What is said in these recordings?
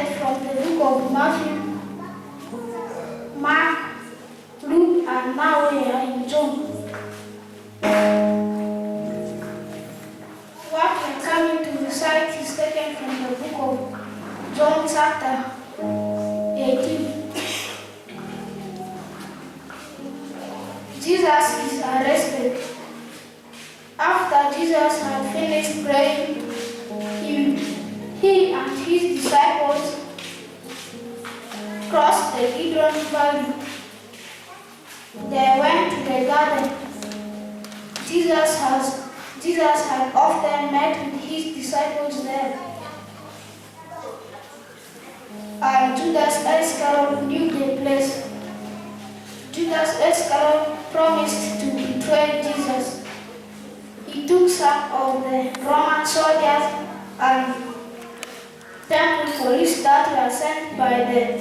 started from the book of Matthew, Mark, Luke, and now we are in John. What we're coming to recite is taken from the book of John chapter 18. Jesus is arrested. After Jesus had finished praying, he and his disciples crossed the Kidron Valley. They went to the garden. Jesus had often met with his disciples there. And Judas Iscariot knew the place. Judas Iscariot promised to betray Jesus. He took some of the Roman soldiers and temple police that were sent by the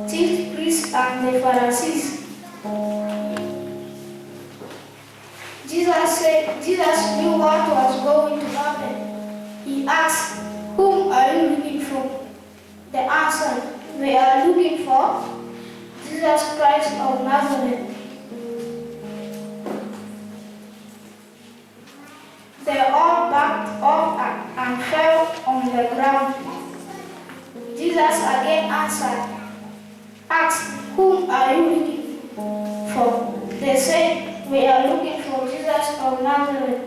chief priests and the Pharisees. Jesus knew what was going to happen. He asked, "Whom are you looking for?" They answered, "We are looking for Jesus Christ of Nazareth." They all backed off and fell on the ground. Jesus again asked, "Whom are you looking for?" They said, "We are looking for Jesus of Nazareth."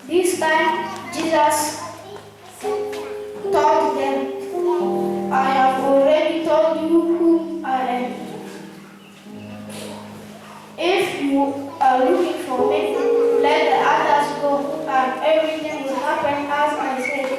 This time, Jesus told them, "I have already told you who I am. If you are looking for me, let the others go, and everything will happen as I said."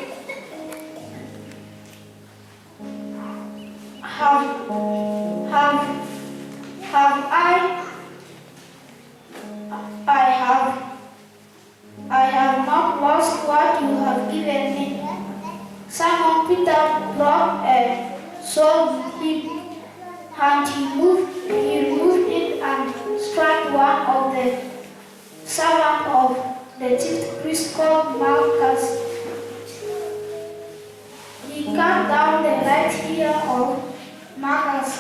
I have not lost what you have given me. Simon Peter brought a sword with him, and he removed it and struck one of the servants of the chief priest called Malchus. He cut down the right ear of Malchus.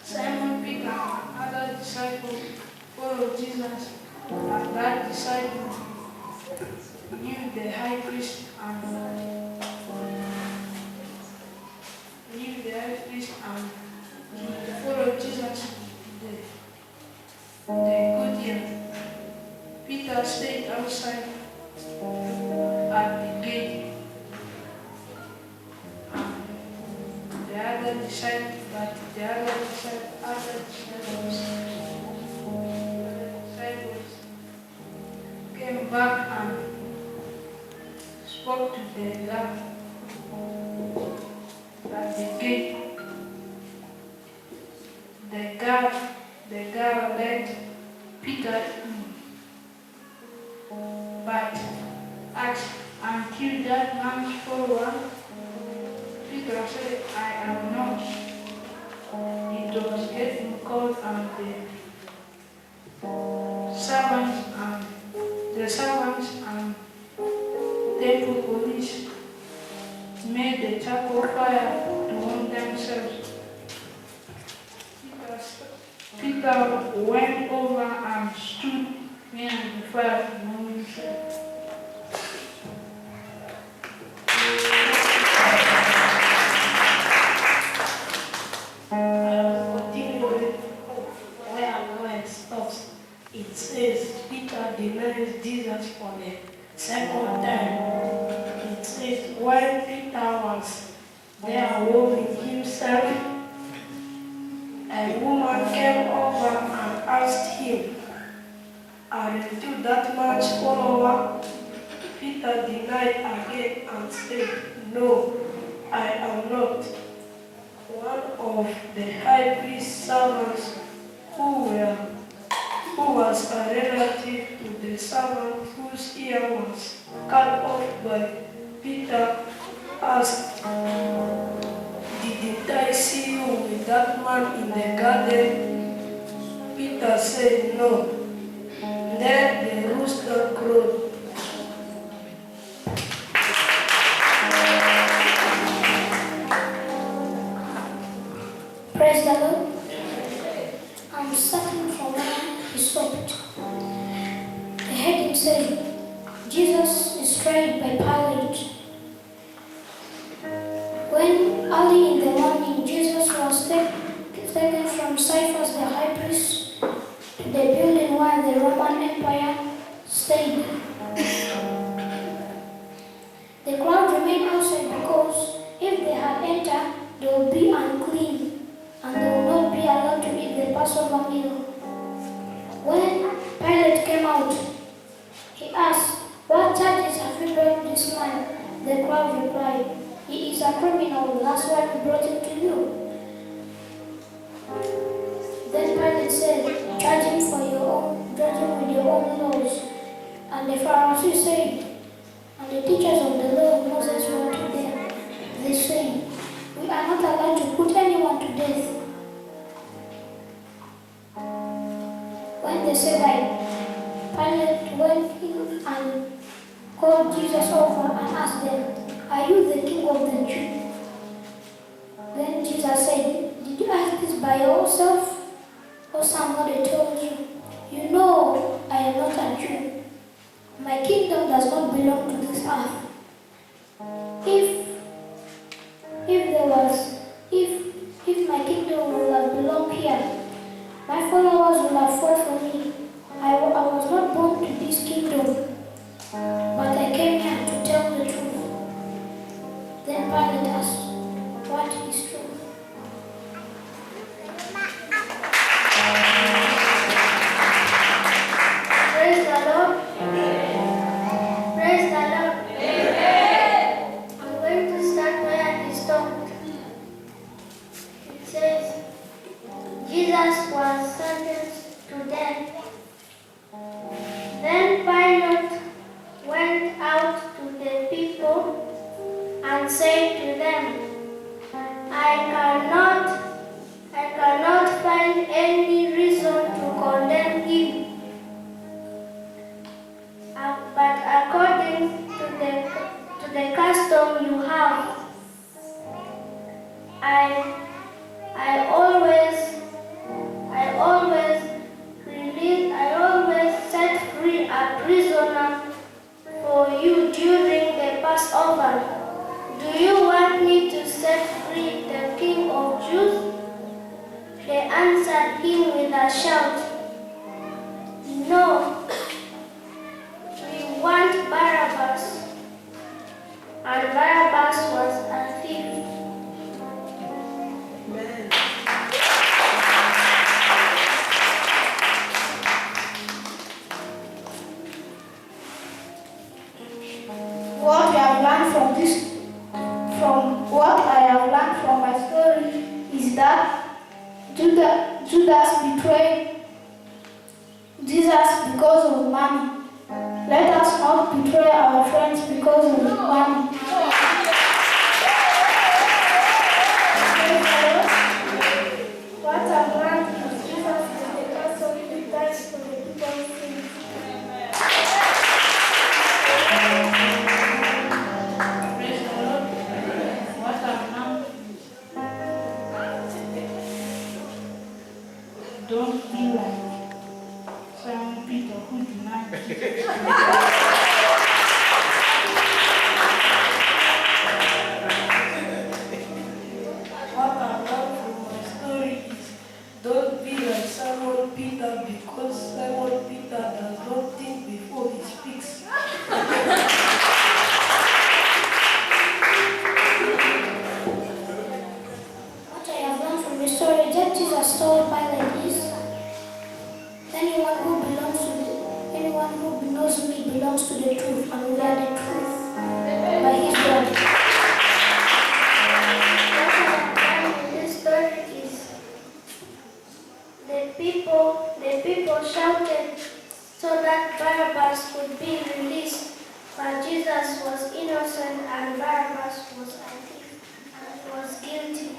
Simon Peter, other disciple, followed Jesus, and that disciple knew the high priest and he followed Jesus the good year. Peter stayed outside at the gate, and the other disciples came back and spoke to the guard at the gate. The guard let Peter in, but asked until that man's follower. Peter said, "I am not." It was getting cold, and the servants and temple police made the charcoal fire to warm themselves. Peter Peter went over and stood near the fire, and said, it says Peter denies Jesus for the second time. It says while Peter was there warming himself, a woman came over and asked him, "Aren't you that man's follower?" Peter denied again and said, "No, I am not." One of the high priest's servants who was a relative to the servant whose ear was cut off by Peter, asked, "Didn't I see you with that man in the garden?" Peter said, "No." Then the rooster crowed. Praise the Lord. I'm starting from where he stopped. The heading said, Jesus is tried by Pilate. When early in the morning Jesus was taken from Caiaphas the high priest to the building where the Roman Empire stayed. The crowd remained outside because if they had entered, they would be unclean and they would not be allowed to eat the Passover meal. When Pilate came out, he asked, "What charges have you brought this man?" The crowd replied, "He is a criminal, that's why we brought him to you." Then Pilate said, "Judge him with your own laws." And the Pharisees said, and the teachers of the law of Moses were to them. They said, "We are not allowed to put anyone to death." When they said that, Pilate went in and called Jesus over and asked them, "Are you the king of the Jews?" Then Jesus said, "Did you ask this by yourself, or somebody told you? You know I am not a Jew. My kingdom does not belong to this earth. If my kingdom would have belonged here, my followers would have fought for me. I was not born to this kingdom, but I came here to tell the truth." Then Pilate asked, "What is truth?" Praise the Lord. Praise the Lord. I'm going to start where he stopped. It says, Jesus was sentenced to death. Then Pilate went out to the people and said to them, I cannot find any reason to condemn him. But according to the custom you have, I always set free a prisoner for you during the Passover. Do you want me to set free the King of Jews? They answered him with a shout, No, we want Barabbas. And Barabbas was a thief. Amen. What we have learned from what I have learned from my story is that Judas betrayed Jesus because of money. Let us not betray our friends because of money. What I've learned is Jesus is the person who dies for the people's sins. Don't be like Simon Peter who denied Jesus. What I learned from my story is don't be like Simon Peter because Simon Peter does not think before he speaks. What I have learned from the story, that Jesus told Pilate is, anyone who knows me belongs to the truth, and we are the truth by his word. What I have learned in this story is the people shouted so that Barabbas could be released, but Jesus was innocent and Barabbas was, I think, was guilty.